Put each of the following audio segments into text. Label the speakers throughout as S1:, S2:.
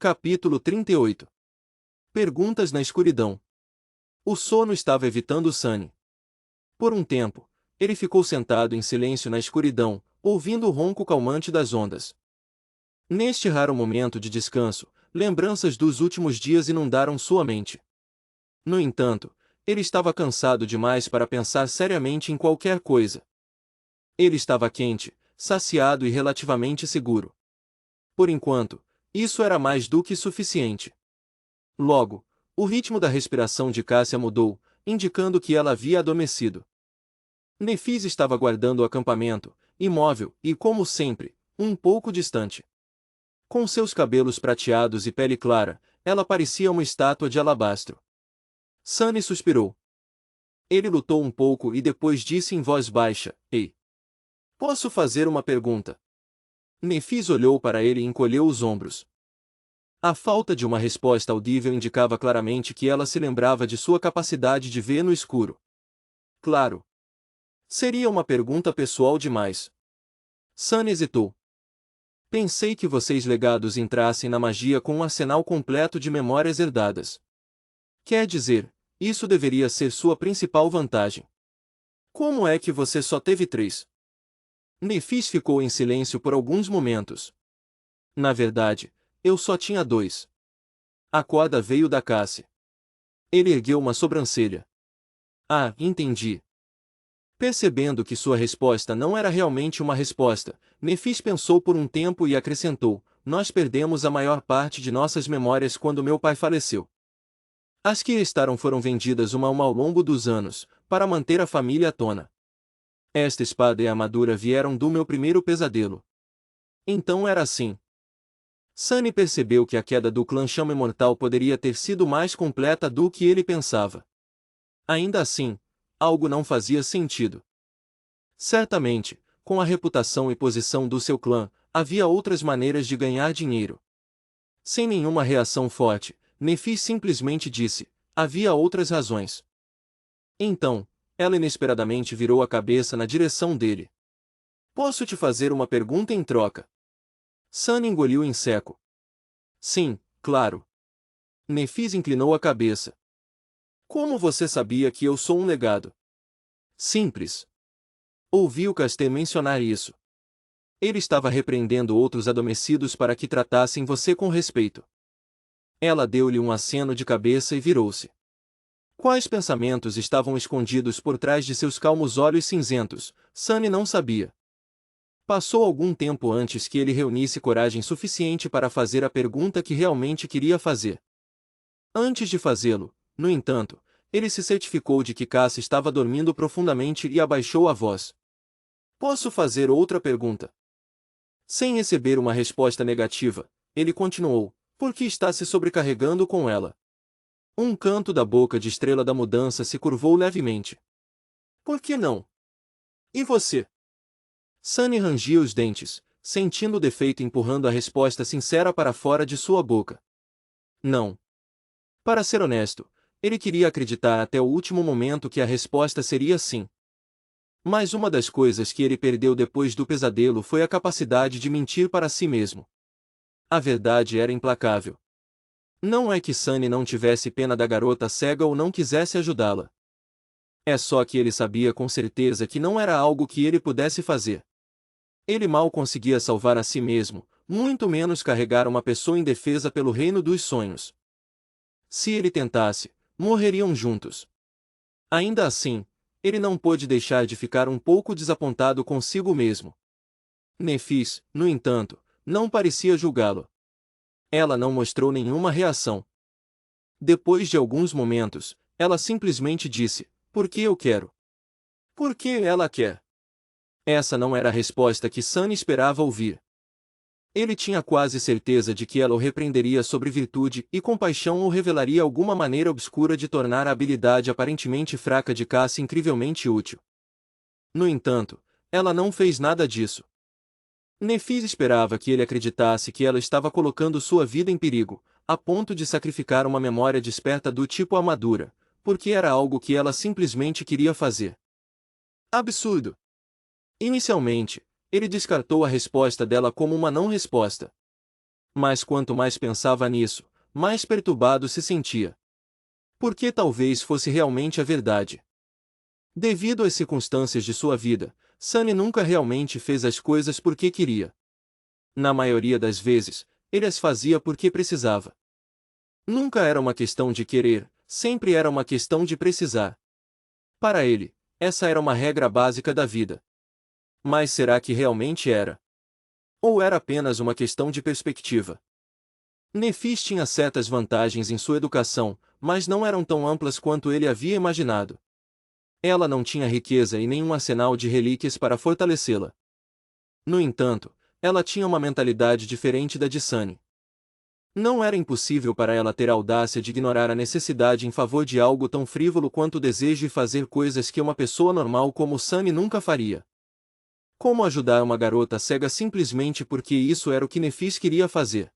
S1: Capítulo 38. Perguntas na escuridão. O sono estava evitando Sunny. Por um tempo, ele ficou sentado em silêncio na escuridão, ouvindo o ronco calmante das ondas. Neste raro momento de descanso, lembranças dos últimos dias inundaram sua mente. No entanto, ele estava cansado demais para pensar seriamente em qualquer coisa. Ele estava quente, saciado e relativamente seguro. Por enquanto, isso era mais do que suficiente. Logo, o ritmo da respiração de Cássia mudou, indicando que ela havia adormecido. Nefis estava guardando o acampamento, imóvel e, como sempre, um pouco distante. Com seus cabelos prateados e pele clara, ela parecia uma estátua de alabastro. Sunny suspirou. Ele lutou um pouco e depois disse em voz baixa: Ei! Posso fazer uma pergunta? Nefis olhou para ele e encolheu os ombros. A falta de uma resposta audível indicava claramente que ela se lembrava de sua capacidade de ver no escuro. Claro. Seria uma pergunta pessoal demais. Sunny hesitou. Pensei que vocês legados entrassem na magia com um arsenal completo de memórias herdadas. Quer dizer, isso deveria ser sua principal vantagem. Como é que você só teve 3? Nefis ficou em silêncio por alguns momentos. Na verdade, eu só tinha 2. A corda veio da Cassie. Ele ergueu uma sobrancelha. Ah, entendi. Percebendo que sua resposta não era realmente uma resposta, Nefis pensou por um tempo e acrescentou: Nós perdemos a maior parte de nossas memórias quando meu pai faleceu. As que restaram foram vendidas uma a uma ao longo dos anos, para manter a família à tona. Esta espada e a armadura vieram do meu primeiro pesadelo. Então era assim. Sunny percebeu que a queda do clã Chama Imortal poderia ter sido mais completa do que ele pensava. Ainda assim, algo não fazia sentido. Certamente, com a reputação e posição do seu clã, havia outras maneiras de ganhar dinheiro. Sem nenhuma reação forte, Nefis simplesmente disse: havia outras razões. Então, ela inesperadamente virou a cabeça na direção dele. Posso te fazer uma pergunta em troca? Sunny engoliu em seco. Sim, claro. Nefis inclinou a cabeça. Como você sabia que eu sou um legado? Simples. Ouvi o Casté mencionar isso. Ele estava repreendendo outros adormecidos para que tratassem você com respeito. Ela deu-lhe um aceno de cabeça e virou-se. Quais pensamentos estavam escondidos por trás de seus calmos olhos cinzentos, Sunny não sabia. Passou algum tempo antes que ele reunisse coragem suficiente para fazer a pergunta que realmente queria fazer. Antes de fazê-lo, no entanto, ele se certificou de que Cassie estava dormindo profundamente e abaixou a voz. Posso fazer outra pergunta? Sem receber uma resposta negativa, ele continuou: por que está se sobrecarregando com ela? Um canto da boca de Estrela da Mudança se curvou levemente. Por que não? E você? Sunny rangia os dentes, sentindo o defeito empurrando a resposta sincera para fora de sua boca. Não. Para ser honesto, ele queria acreditar até o último momento que a resposta seria sim. Mas uma das coisas que ele perdeu depois do pesadelo foi a capacidade de mentir para si mesmo. A verdade era implacável. Não é que Sunny não tivesse pena da garota cega ou não quisesse ajudá-la. É só que ele sabia com certeza que não era algo que ele pudesse fazer. Ele mal conseguia salvar a si mesmo, muito menos carregar uma pessoa indefesa pelo reino dos sonhos. Se ele tentasse, morreriam juntos. Ainda assim, ele não pôde deixar de ficar um pouco desapontado consigo mesmo. Nefis, no entanto, não parecia julgá-lo. Ela não mostrou nenhuma reação. Depois de alguns momentos, ela simplesmente disse: por que eu quero? Por que ela quer? Essa não era a resposta que Sunny esperava ouvir. Ele tinha quase certeza de que ela o repreenderia sobre virtude e compaixão ou revelaria alguma maneira obscura de tornar a habilidade aparentemente fraca de Cassie incrivelmente útil. No entanto, ela não fez nada disso. Nefis esperava que ele acreditasse que ela estava colocando sua vida em perigo, a ponto de sacrificar uma memória desperta do tipo armadura, porque era algo que ela simplesmente queria fazer. Absurdo! Inicialmente, ele descartou a resposta dela como uma não resposta. Mas quanto mais pensava nisso, mais perturbado se sentia. Porque talvez fosse realmente a verdade. Devido às circunstâncias de sua vida, Sunny nunca realmente fez as coisas porque queria. Na maioria das vezes, ele as fazia porque precisava. Nunca era uma questão de querer, sempre era uma questão de precisar. Para ele, essa era uma regra básica da vida. Mas será que realmente era? Ou era apenas uma questão de perspectiva? Nephis tinha certas vantagens em sua educação, mas não eram tão amplas quanto ele havia imaginado. Ela não tinha riqueza e nenhum arsenal de relíquias para fortalecê-la. No entanto, ela tinha uma mentalidade diferente da de Sunny. Não era impossível para ela ter a audácia de ignorar a necessidade em favor de algo tão frívolo quanto o desejo de fazer coisas que uma pessoa normal como Sunny nunca faria. Como ajudar uma garota cega simplesmente porque isso era o que Nephis queria fazer?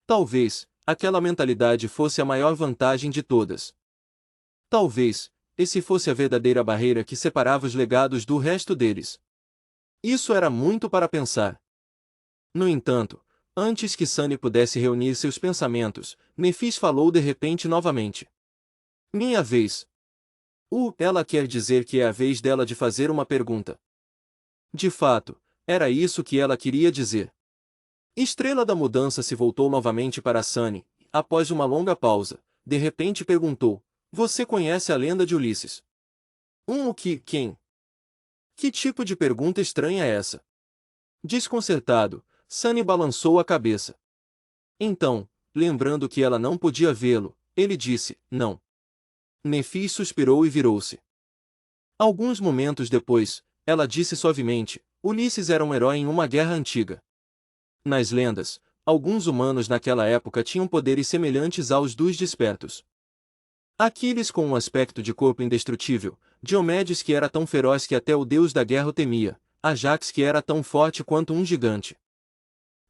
S1: Talvez, aquela mentalidade fosse a maior vantagem de todas. Talvez, esse fosse a verdadeira barreira que separava os legados do resto deles. Isso era muito para pensar. No entanto, antes que Sunny pudesse reunir seus pensamentos, Nephis falou de repente novamente. Minha vez. Ela quer dizer que é a vez dela de fazer uma pergunta. De fato, era isso que ela queria dizer. Estrela da Mudança se voltou novamente para Sunny, após uma longa pausa, de repente perguntou, você conhece a lenda de Ulisses? O que, quem? Que tipo de pergunta estranha é essa? Desconcertado, Sunny balançou a cabeça. Então, lembrando que ela não podia vê-lo, ele disse, não. Nephis suspirou e virou-se. Alguns momentos depois, ela disse suavemente, Ulisses era um herói em uma guerra antiga. Nas lendas, alguns humanos naquela época tinham poderes semelhantes aos dos despertos. Aquiles com um aspecto de corpo indestrutível, Diomedes que era tão feroz que até o deus da guerra o temia, Ajax que era tão forte quanto um gigante.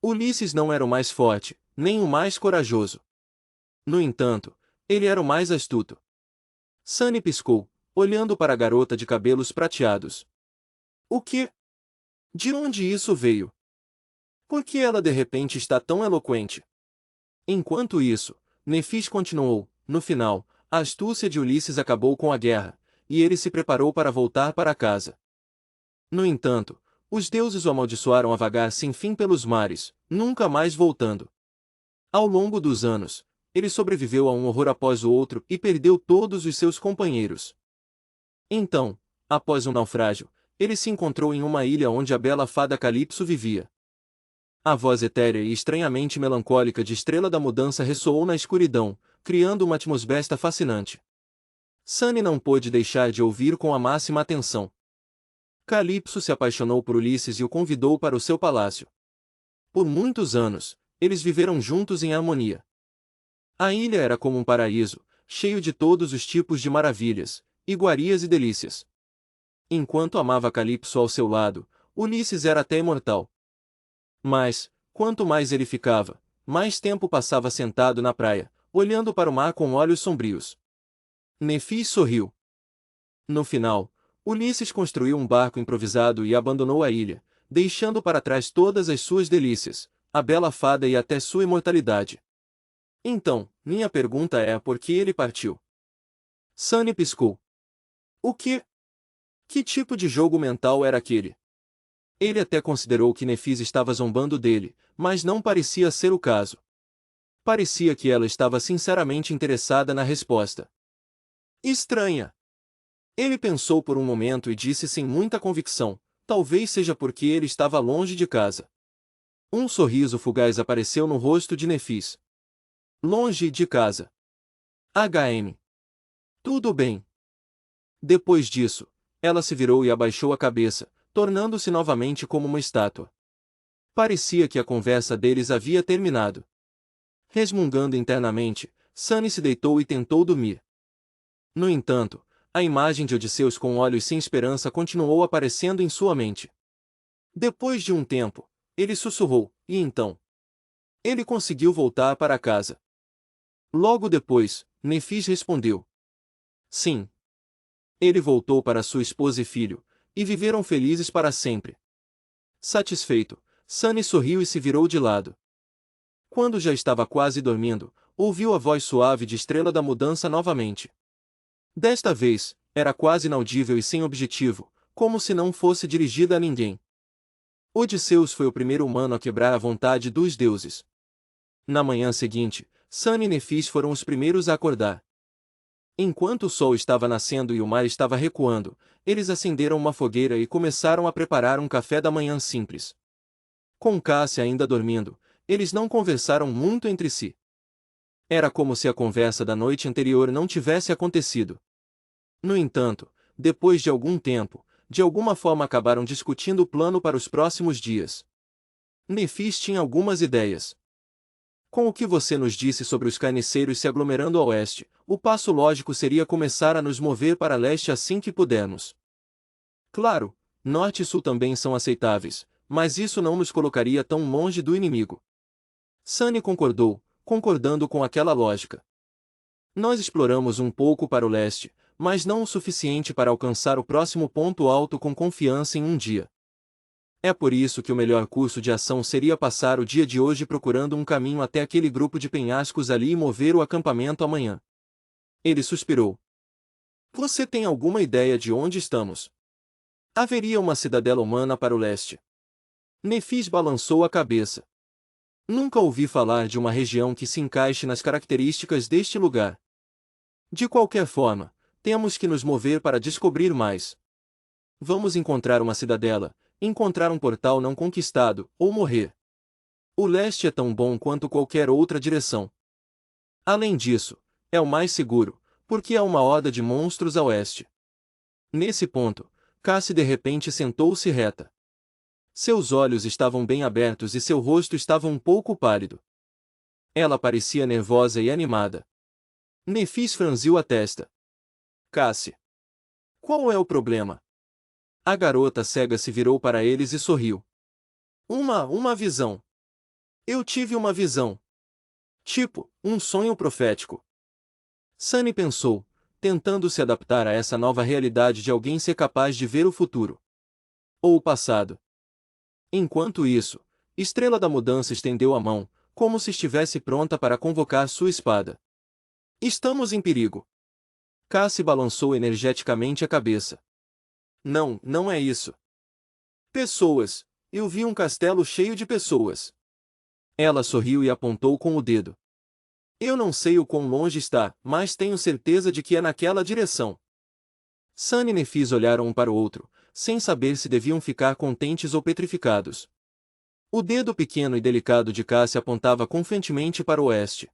S1: Ulisses não era o mais forte, nem o mais corajoso. No entanto, ele era o mais astuto. Sunny piscou, olhando para a garota de cabelos prateados. O que? De onde isso veio? Por que ela de repente está tão eloquente? Enquanto isso, Nephis continuou, no final, a astúcia de Ulisses acabou com a guerra, e ele se preparou para voltar para casa. No entanto, os deuses o amaldiçoaram a vagar sem fim pelos mares, nunca mais voltando. Ao longo dos anos, ele sobreviveu a um horror após o outro e perdeu todos os seus companheiros. Então, após um naufrágio, ele se encontrou em uma ilha onde a bela fada Calipso vivia. A voz etérea e estranhamente melancólica de Estrela da Mudança ressoou na escuridão, criando uma atmosfera fascinante. Sunny não pôde deixar de ouvir com a máxima atenção. Calipso se apaixonou por Ulisses e o convidou para o seu palácio. Por muitos anos, eles viveram juntos em harmonia. A ilha era como um paraíso, cheio de todos os tipos de maravilhas, iguarias e delícias. Enquanto amava Calipso ao seu lado, Ulisses era até imortal. Mas, quanto mais ele ficava, mais tempo passava sentado na praia, olhando para o mar com olhos sombrios. Nephis sorriu. No final, Ulisses construiu um barco improvisado e abandonou a ilha, deixando para trás todas as suas delícias, a bela fada e até sua imortalidade. Então, minha pergunta é por que ele partiu? Sunny piscou. O quê? Que tipo de jogo mental era aquele? Ele até considerou que Nephis estava zombando dele, mas não parecia ser o caso. Parecia que ela estava sinceramente interessada na resposta. Estranha. Ele pensou por um momento e disse sem muita convicção, talvez seja porque ele estava longe de casa. Um sorriso fugaz apareceu no rosto de Nephis. Longe de casa. HM. Tudo bem. Depois disso, ela se virou e abaixou a cabeça, tornando-se novamente como uma estátua. Parecia que a conversa deles havia terminado. Resmungando internamente, Sunny se deitou e tentou dormir. No entanto, a imagem de Odisseus com olhos sem esperança continuou aparecendo em sua mente. Depois de um tempo, ele sussurrou, e então? Ele conseguiu voltar para casa. Logo depois, Nephis respondeu. Sim. Ele voltou para sua esposa e filho, e viveram felizes para sempre. Satisfeito, Sunny sorriu e se virou de lado. Quando já estava quase dormindo, ouviu a voz suave de Estrela da Mudança novamente. Desta vez, era quase inaudível e sem objetivo, como se não fosse dirigida a ninguém. Odisseus foi o primeiro humano a quebrar a vontade dos deuses. Na manhã seguinte, Sun e Nefis foram os primeiros a acordar. Enquanto o sol estava nascendo e o mar estava recuando, eles acenderam uma fogueira e começaram a preparar um café da manhã simples. Com Cassia ainda dormindo, eles não conversaram muito entre si. Era como se a conversa da noite anterior não tivesse acontecido. No entanto, depois de algum tempo, de alguma forma acabaram discutindo o plano para os próximos dias. Nefis tinha algumas ideias. Com o que você nos disse sobre os carniceiros se aglomerando a oeste, o passo lógico seria começar a nos mover para leste assim que pudermos. Claro, norte e sul também são aceitáveis, mas isso não nos colocaria tão longe do inimigo. Sunny concordou, concordando com aquela lógica. Nós exploramos um pouco para o leste, mas não o suficiente para alcançar o próximo ponto alto com confiança em um dia. É por isso que o melhor curso de ação seria passar o dia de hoje procurando um caminho até aquele grupo de penhascos ali e mover o acampamento amanhã. Ele suspirou. Você tem alguma ideia de onde estamos? Haveria uma cidadela humana para o leste. Nefis balançou a cabeça. Nunca ouvi falar de uma região que se encaixe nas características deste lugar. De qualquer forma, temos que nos mover para descobrir mais. Vamos encontrar uma cidadela, encontrar um portal não conquistado, ou morrer. O leste é tão bom quanto qualquer outra direção. Além disso, é o mais seguro, porque há uma horda de monstros a oeste. Nesse ponto, Cassie de repente sentou-se reta. Seus olhos estavam bem abertos e seu rosto estava um pouco pálido. Ela parecia nervosa e animada. Nefis franziu a testa. Cassie. Qual é o problema? A garota cega se virou para eles e sorriu. Uma visão. Eu tive uma visão. Tipo, um sonho profético. Sunny pensou, tentando se adaptar a essa nova realidade de alguém ser capaz de ver o futuro. Ou o passado. Enquanto isso, Estrela da Mudança estendeu a mão, como se estivesse pronta para convocar sua espada. Estamos em perigo. Cassie balançou energeticamente a cabeça. Não, não é isso. Pessoas. Eu vi um castelo cheio de pessoas. Ela sorriu e apontou com o dedo. Eu não sei o quão longe está, mas tenho certeza de que é naquela direção. Sun e Nefis olharam um para o outro, sem saber se deviam ficar contentes ou petrificados. O dedo pequeno e delicado de Cassie apontava confiantemente para o oeste.